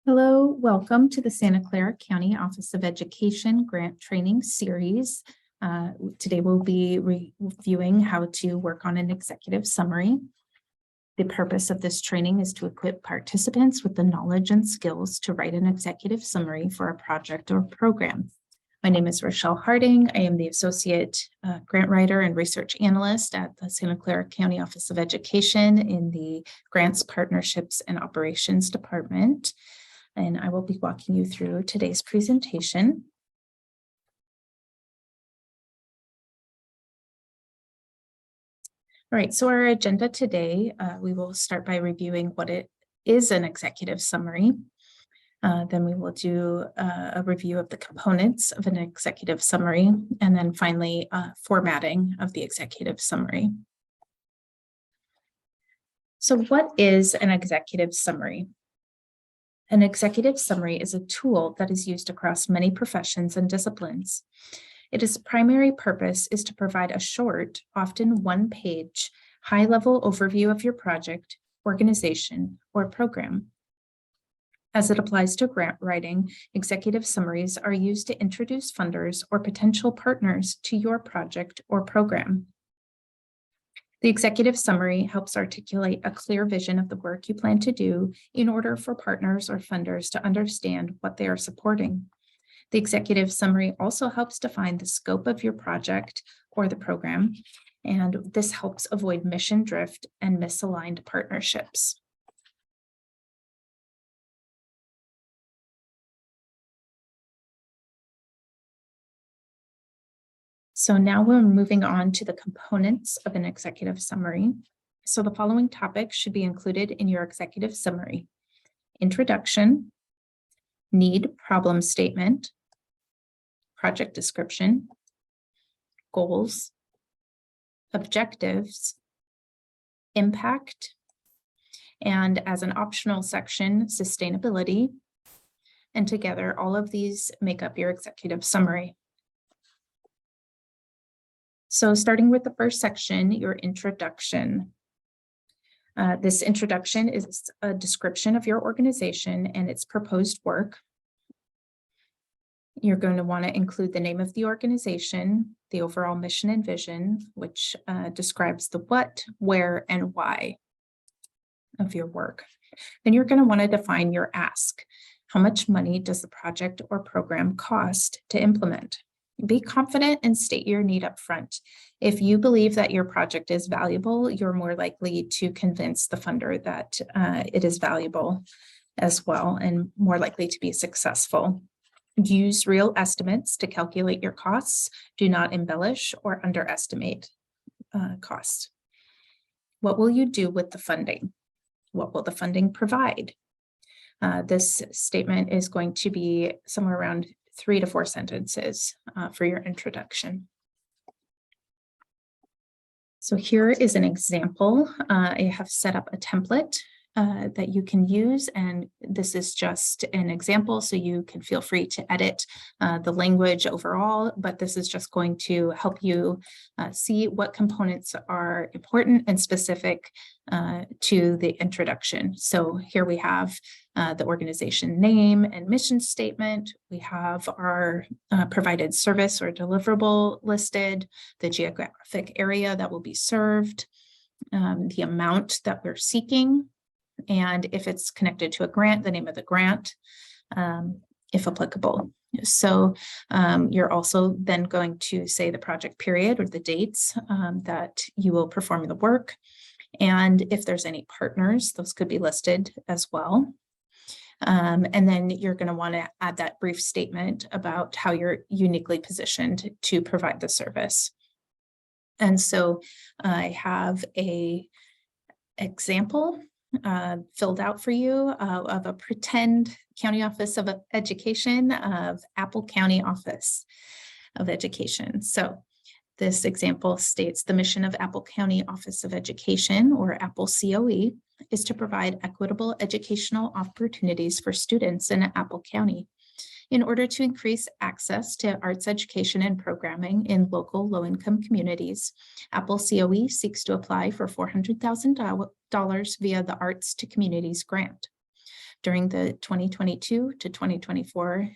Hello, welcome to the Santa Clara County Office of Education Grant Training Series. Today we'll be reviewing how to work on an executive summary. The purpose of this training is to equip participants with the knowledge and skills to write an executive summary for a project or program. My name is Rochelle Harding. I am the Associate Grant Writer and Research Analyst at the Santa Clara County Office of Education in the Grants, Partnerships, and Operations Department. And I will be walking you through today's presentation. All right, so our agenda today, we will start by reviewing what it is an executive summary. Then we will do a review of the components of an executive summary, and then finally formatting of the executive summary. So what is an executive summary? An executive summary is a tool that is used across many professions and disciplines. Its primary purpose is to provide a short, often one-page, high-level overview of your project, organization, or program. As it applies to grant writing, executive summaries are used to introduce funders or potential partners to your project or program. The executive summary helps articulate a clear vision of the work you plan to do in order for partners or funders to understand what they are supporting. The executive summary also helps define the scope of your project or the program, and this helps avoid mission drift and misaligned partnerships. So now we're moving on to the components of an executive summary. So the following topics should be included in your executive summary: introduction, need problem statement, project description, goals, objectives, impact, and as an optional section, sustainability. And together, all of these make up your executive summary. So starting with the first section, your introduction. This introduction is a description of your organization and its proposed work. You're going to want to include the name of the organization, the overall mission and vision, which describes the what, where, and why of your work. Then you're going to want to define your ask. How much money does the project or program cost to implement? Be confident and state your need up front. If you believe that your project is valuable, you're more likely to convince the funder that it is valuable as well and more likely to be successful. Use real estimates to calculate your costs. Do not embellish or underestimate costs. What will you do with the funding? What will the funding provide? This statement is going to be somewhere around 3 to 4 sentences for your introduction. So here is an example. I have set up a template that you can use, and this is just an example, so you can feel free to edit the language overall, but this is just going to help you see what components are important and specific to the introduction. So here we have the organization name and mission statement. We have our provided service or deliverable listed, the geographic area that will be served, the amount that we're seeking, and if it's connected to a grant, the name of the grant, if applicable. So you're also then going to say the project period or the dates that you will perform the work. And if there's any partners, those could be listed as well. And then you're going to want to add that brief statement about how you're uniquely positioned to provide the service. And so I have an example filled out for you of a pretend County Office of Education of Apple County Office of Education. So this example states the mission of Apple County Office of Education, or Apple COE, is to provide equitable educational opportunities for students in Apple County. In order to increase access to arts education and programming in local low-income communities, Apple COE seeks to apply for $400,000 via the Arts to Communities grant. During the 2022 to 2024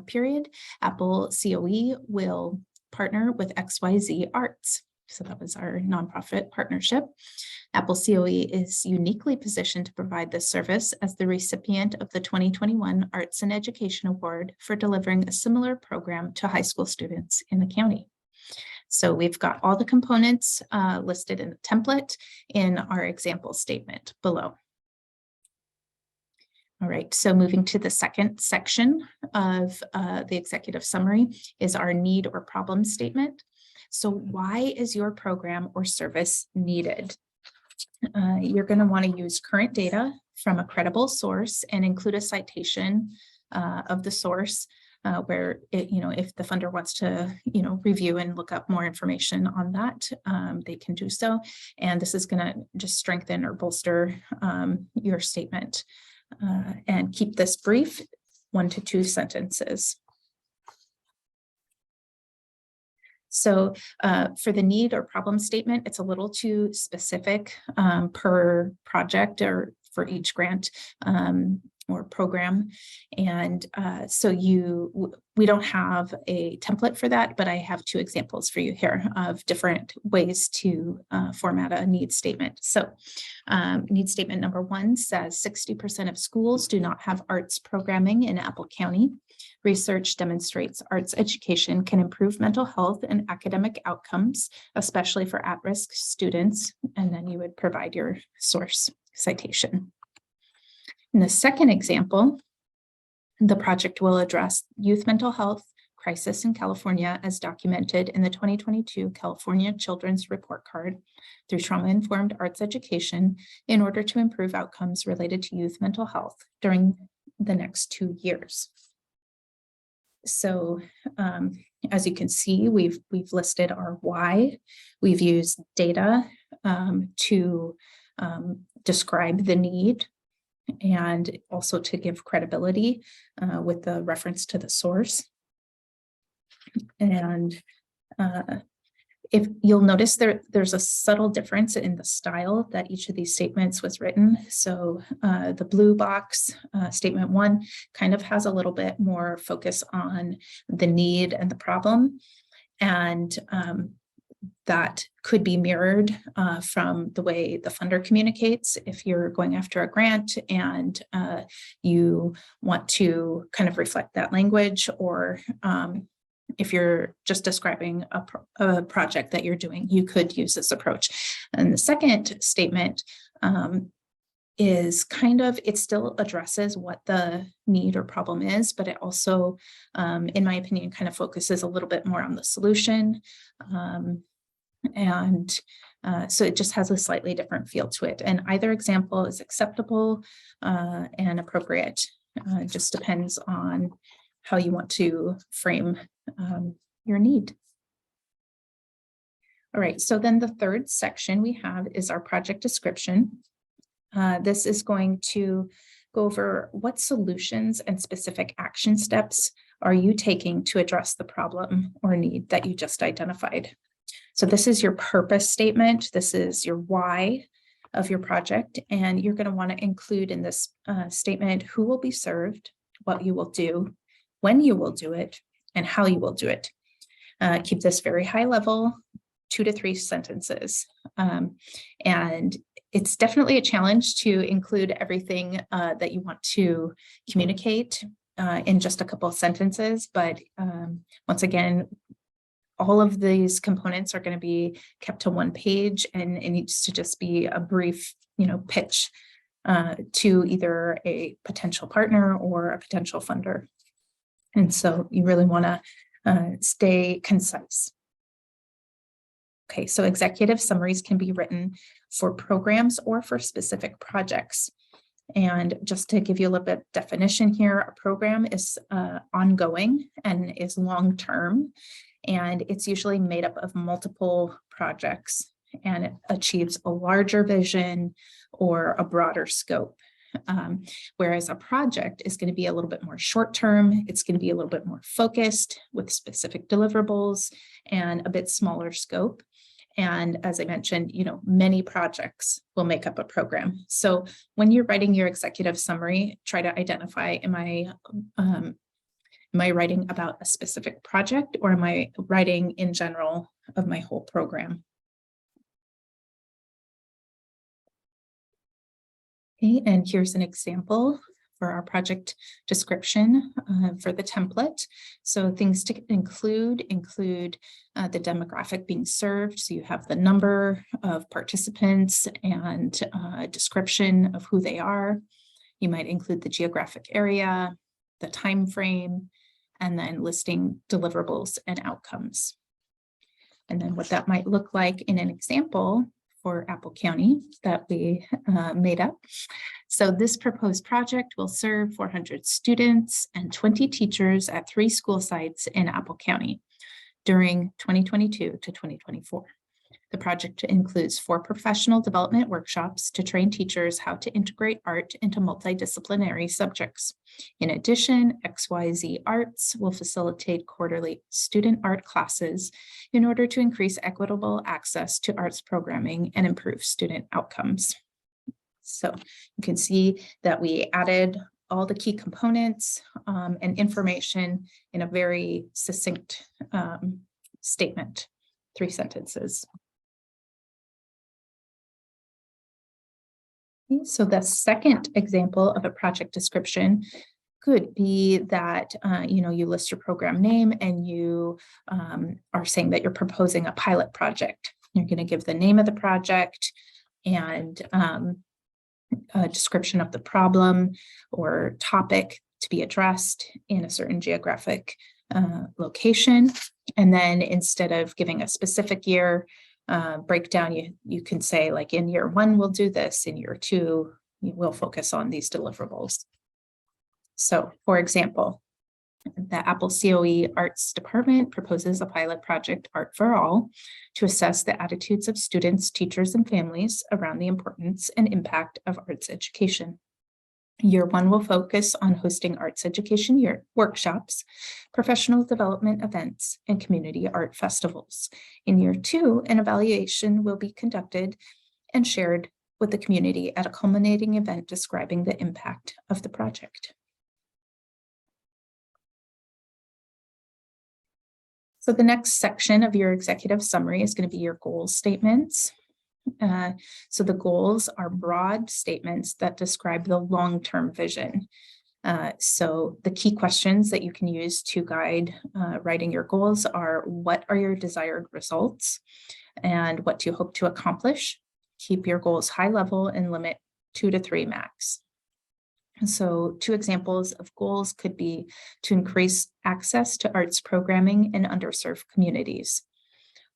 period, Apple COE will partner with XYZ Arts. So that was our nonprofit partnership. Apple COE is uniquely positioned to provide this service as the recipient of the 2021 Arts and Education Award for delivering a similar program to high school students in the county. So we've got all the components listed in the template in our example statement below. All right, so moving to the second section of the executive summary is our need or problem statement. So why is your program or service needed? You're going to want to use current data from a credible source and include a citation of the source where if the funder wants to, review and look up more information on that, they can do so. And this is going to just strengthen or bolster your statement. And keep this brief, 1 to 2 sentences. So for the need or problem statement, it's a little too specific per project or for each grant or program. And so we don't have a template for that, but I have 2 examples for you here of different ways to format a need statement. So need statement number 1 says 60% of schools do not have arts programming in Apple County. Research demonstrates arts education can improve mental health and academic outcomes, especially for at-risk students. And then you would provide your source citation. In the second example, the project will address youth mental health crisis in California as documented in the 2022 California Children's Report Card through trauma-informed arts education in order to improve outcomes related to youth mental health during the next 2 years. So as you can see, we've listed our why. We've used data to describe the need and also to give credibility with the reference to the source. And if you'll notice there's a subtle difference in the style that each of these statements was written. So the blue box, statement 1, kind of has a little bit more focus on the need and the problem. And that could be mirrored from the way the funder communicates. If you're going after a grant and you want to kind of reflect that language, or if you're just describing a project that you're doing, you could use this approach. And the second statement is it still addresses what the need or problem is, but it also, in my opinion, kind of focuses a little bit more on the solution. So it just has a slightly different feel to it. And either example is acceptable and appropriate. It just depends on how you want to frame your need. All right, so then the third section we have is our project description. This is going to go over what solutions and specific action steps are you taking to address the problem or need that you just identified. So this is your purpose statement. This is your why of your project, and you're going to want to include in this statement who will be served, what you will do, when you will do it, and how you will do it. Keep this very high level, 2 to 3 sentences. And it's definitely a challenge to include everything that you want to communicate in just a couple of sentences. But once again, all of these components are going to be kept to 1 page, and it needs to just be a brief, pitch to either a potential partner or a potential funder. And so you really want to stay concise. Okay, so executive summaries can be written for programs or for specific projects. And just to give you a little bit of definition here, a program is ongoing and is long-term, and it's usually made up of multiple projects, and it achieves a larger vision or a broader scope. Whereas a project is going to be a little bit more short-term, it's going to be a little bit more focused with specific deliverables and a bit smaller scope. And as I mentioned, many projects will make up a program. So when you're writing your executive summary, try to identify, am I writing about a specific project, or am I writing in general of my whole program? Okay, and here's an example for our project description for the template. So things to include the demographic being served. So you have the number of participants and a description of who they are. You might include the geographic area, the time frame, and then listing deliverables and outcomes. And then what that might look like in an example for Apple County that we made up. So this proposed project will serve 400 students and 20 teachers at 3 school sites in Apple County during 2022 to 2024. The project includes 4 professional development workshops to train teachers how to integrate art into multidisciplinary subjects. In addition, XYZ Arts will facilitate quarterly student art classes in order to increase equitable access to arts programming and improve student outcomes. So you can see that we added all the key components and information in a very succinct statement, 3 sentences. So the second example of a project description could be that you list your program name and you are saying that you're proposing a pilot project. You're going to give the name of the project and a description of the problem or topic to be addressed in a certain geographic location. And then instead of giving a specific year breakdown, you can say, like, in year 1 we'll do this, in year 2 you will focus on these deliverables. So for example, the Apple COE Arts Department proposes a pilot project, Art for All, to assess the attitudes of students, teachers, and families around the importance and impact of arts education. Year 1 will focus on hosting arts education workshops, professional development events, and community art festivals. In year 2, an evaluation will be conducted and shared with the community at a culminating event describing the impact of the project. So the next section of your executive summary is going to be your goal statements. So the goals are broad statements that describe the long-term vision. So the key questions that you can use to guide writing your goals are: what are your desired results? And what do you hope to accomplish? Keep your goals high level and limit 2 to 3 max. So 2 examples of goals could be to increase access to arts programming in underserved communities,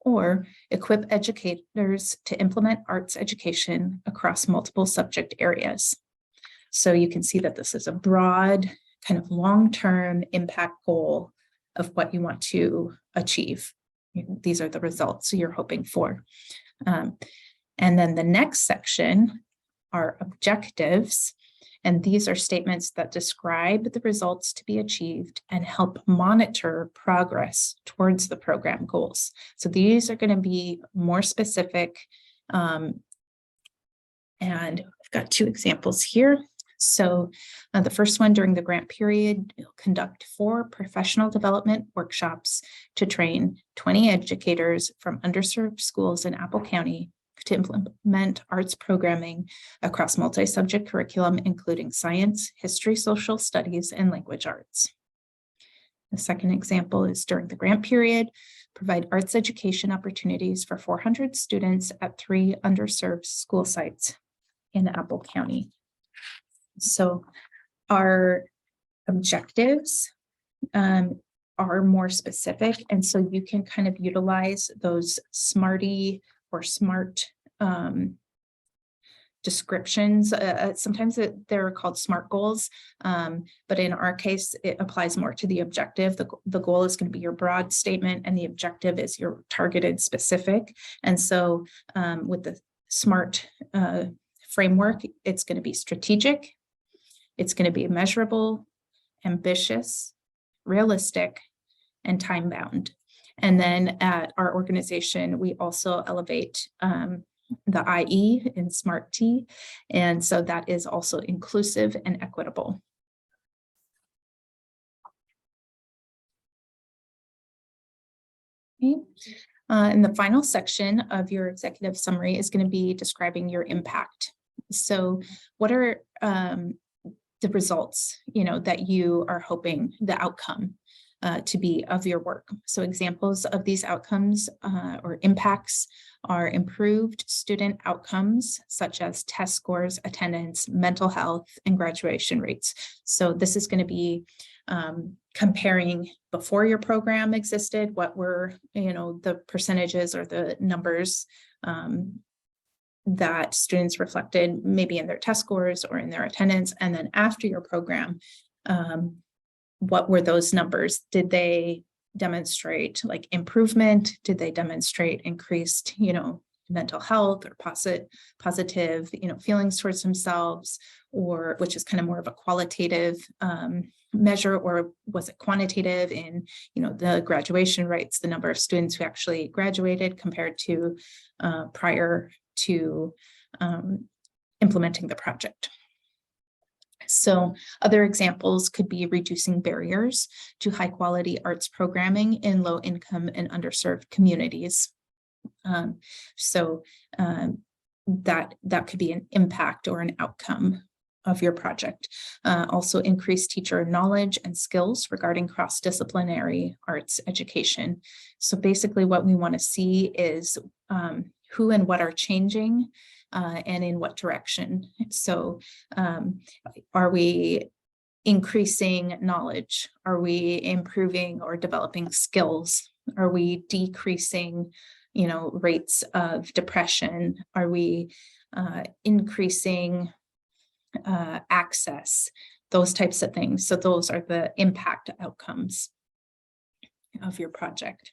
or equip educators to implement arts education across multiple subject areas. So you can see that this is a broad, kind of long-term impact goal of what you want to achieve. These are the results you're hoping for. And then the next section are objectives. And these are statements that describe the results to be achieved and help monitor progress towards the program goals. So these are going to be more specific. And I've got 2 examples here. So the first one, during the grant period, you'll conduct 4 professional development workshops to train 20 educators from underserved schools in Apple County to implement arts programming across multi-subject curriculum, including science, history, social studies, and language arts. The second example is during the grant period, provide arts education opportunities for 400 students at 3 underserved school sites in Apple County. So our objectives are more specific, and so you can kind of utilize those SMARTY or SMART descriptions. Sometimes they're called SMART goals, but in our case, it applies more to the objective. The goal is going to be your broad statement, and the objective is your targeted specific. And so with the SMART framework, it's going to be strategic, it's going to be measurable, ambitious, realistic, and time-bound. And then at our organization, we also elevate the IE in SMART T. And so that is also inclusive and equitable. Okay. And the final section of your executive summary is going to be describing your impact. So what are the results, that you are hoping the outcome to be of your work? So examples of these outcomes or impacts are improved student outcomes, such as test scores, attendance, mental health, and graduation rates. So this is going to be comparing before your program existed, what were, the percentages or the numbers that students reflected maybe in their test scores or in their attendance. And then after your program, what were those numbers? Did they demonstrate like improvement? Did they demonstrate increased, mental health or positive, feelings towards themselves, or which is kind of more of a qualitative measure, or was it quantitative in, the graduation rates, the number of students who actually graduated compared to prior to implementing the project? So other examples could be reducing barriers to high quality arts programming in low income and underserved communities. That could be an impact or an outcome of your project. Also increase teacher knowledge and skills regarding cross-disciplinary arts education. So basically what we want to see is who and what are changing and in what direction. So are we increasing knowledge? Are we improving or developing skills? Are we decreasing, rates of depression? Are we increasing access? Those types of things. So those are the impact outcomes of your project.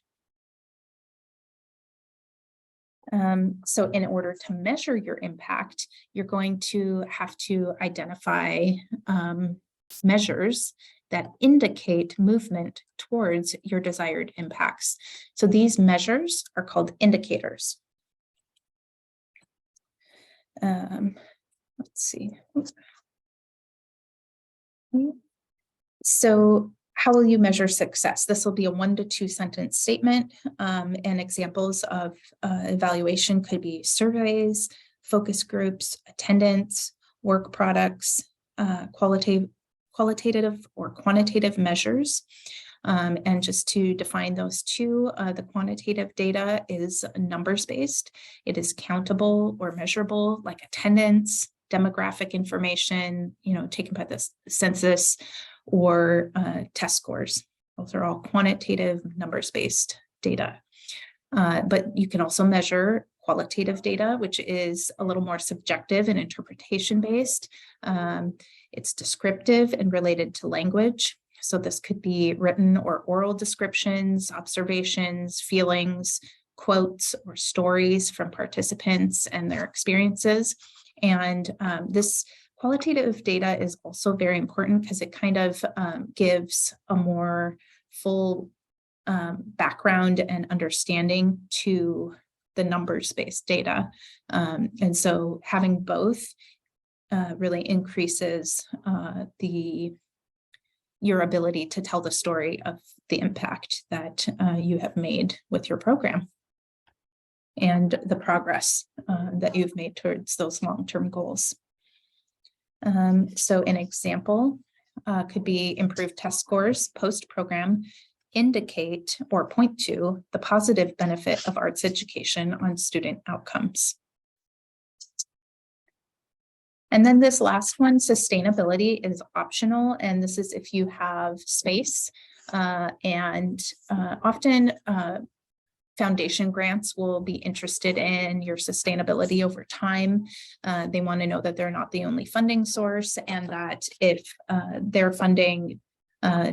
So in order to measure your impact, you're going to have to identify measures that indicate movement towards your desired impacts. So these measures are called indicators. Let's see. So how will you measure success? This will be a 1 to 2 sentence statement, and examples of evaluation could be surveys, focus groups, attendance, work products, qualitative or quantitative measures. And just to define those two, the quantitative data is numbers-based. It is countable or measurable, like attendance, demographic information, taken by the census, or test scores. Those are all quantitative numbers-based data. But you can also measure qualitative data, which is a little more subjective and interpretation-based. It's descriptive and related to language. So this could be written or oral descriptions, observations, feelings, quotes, or stories from participants and their experiences. And this qualitative data is also very important because it kind of gives a more full background and understanding to the numbers-based data. And so having both really increases your ability to tell the story of the impact that you have made with your program and the progress that you've made towards those long-term goals. So an example could be improved test scores post-program indicate or point to the positive benefit of arts education on student outcomes. And then this last one, sustainability, is optional. And this is if you have space and often foundation grants will be interested in your sustainability over time. They want to know that they're not the only funding source, and that if their funding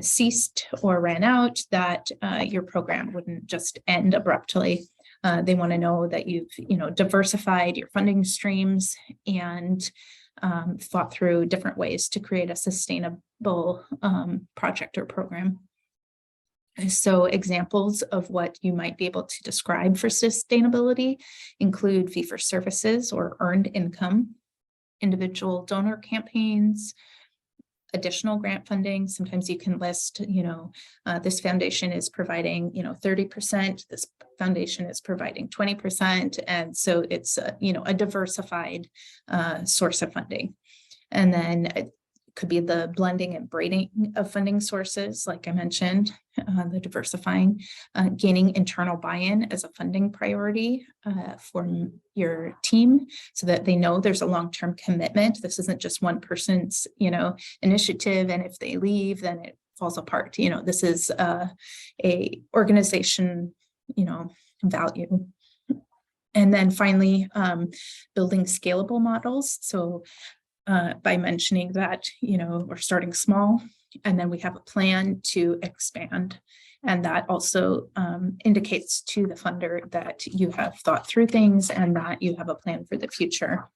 ceased or ran out, that your program wouldn't just end abruptly. They want to know that you've diversified your funding streams and thought through different ways to create a sustainable project or program. So examples of what you might be able to describe for sustainability include fee-for-services or earned income, individual donor campaigns, additional grant funding. Sometimes you can list, this foundation is providing, 30%, this foundation is providing 20%. And so it's, a diversified source of funding. And then it could be the blending and braiding of funding sources, like I mentioned, the diversifying, gaining internal buy-in as a funding priority for your team so that they know there's a long-term commitment. This isn't just one person's, initiative, and if they leave, then it falls apart. This is a organization, value. And then finally, building scalable models. So by mentioning that, we're starting small, and then we have a plan to expand. And that also indicates to the funder that you have thought through things and that you have a plan for the future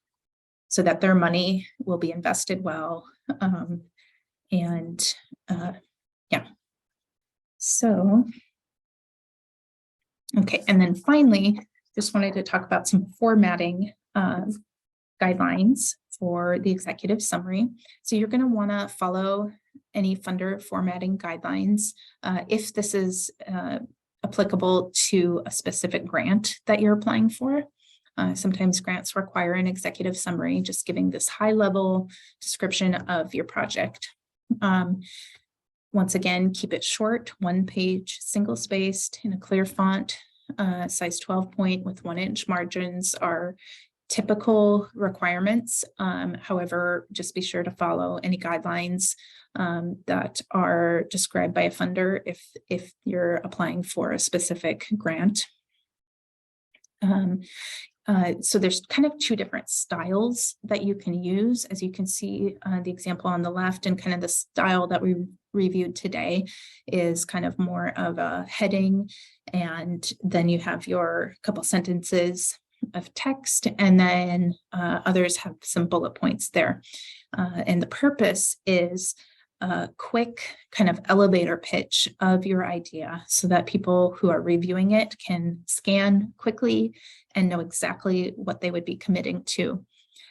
so that their money will be invested well. So, okay. And then finally, just wanted to talk about some formatting guidelines for the executive summary. So you're going to want to follow any funder formatting guidelines if this is applicable to a specific grant that you're applying for. Sometimes grants require an executive summary, just giving this high-level description of your project. Once again, keep it short, 1 page, single-spaced in a clear font, size 12 point with 1-inch margins are typical requirements. However, just be sure to follow any guidelines that are described by a funder if you're applying for a specific grant. So there's kind of 2 different styles that you can use. As you can see, the example on the left, and kind of the style that we reviewed today is kind of more of a heading, and then you have your couple sentences of text, and then others have some bullet points there. And the purpose is a quick kind of elevator pitch of your idea so that people who are reviewing it can scan quickly and know exactly what they would be committing to.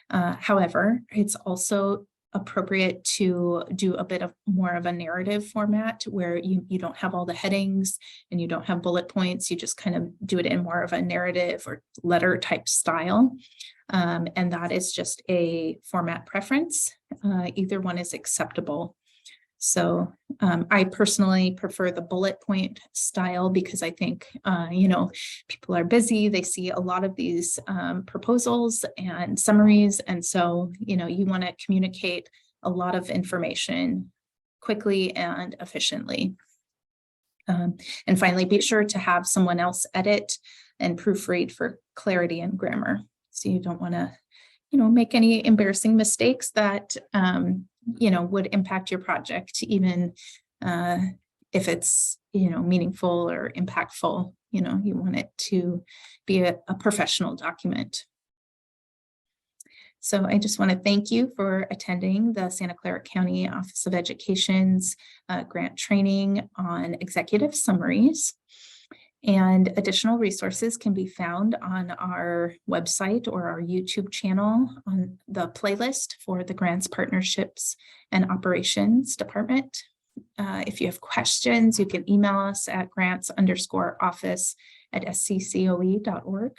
However, it's also appropriate to do a bit of more of a narrative format where you don't have all the headings and you don't have bullet points. You just kind of do it in more of a narrative or letter type style. And that is just a format preference. Either one is acceptable. So I personally prefer the bullet point style because I think, people are busy. They see a lot of these proposals and summaries. And so, you want to communicate a lot of information quickly and efficiently. And finally, be sure to have someone else edit and proofread for clarity and grammar. So you don't want to, make any embarrassing mistakes that, would impact your project, even if it's, meaningful or impactful. You want it to be a professional document. So I just want to thank you for attending the Santa Clara County Office of Education's grant training on executive summaries. And additional resources can be found on our website or our YouTube channel on the playlist for the Grants, Partnerships, and Operations Department. If you have questions, you can email us at grants_office@sccoe.org.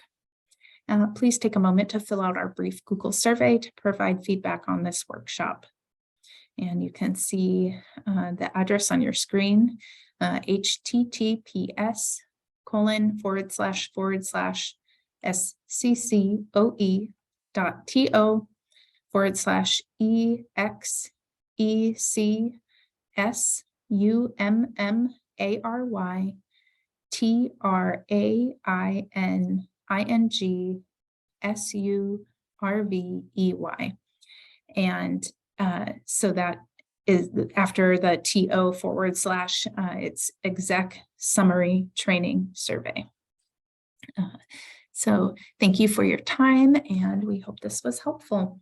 Please take a moment to fill out our brief Google survey to provide feedback on this workshop. And you can see the address on your screen, https://sccoe.to/execsummary. And so that is after the TO / it's exec summary training survey. So thank you for your time, and we hope this was helpful.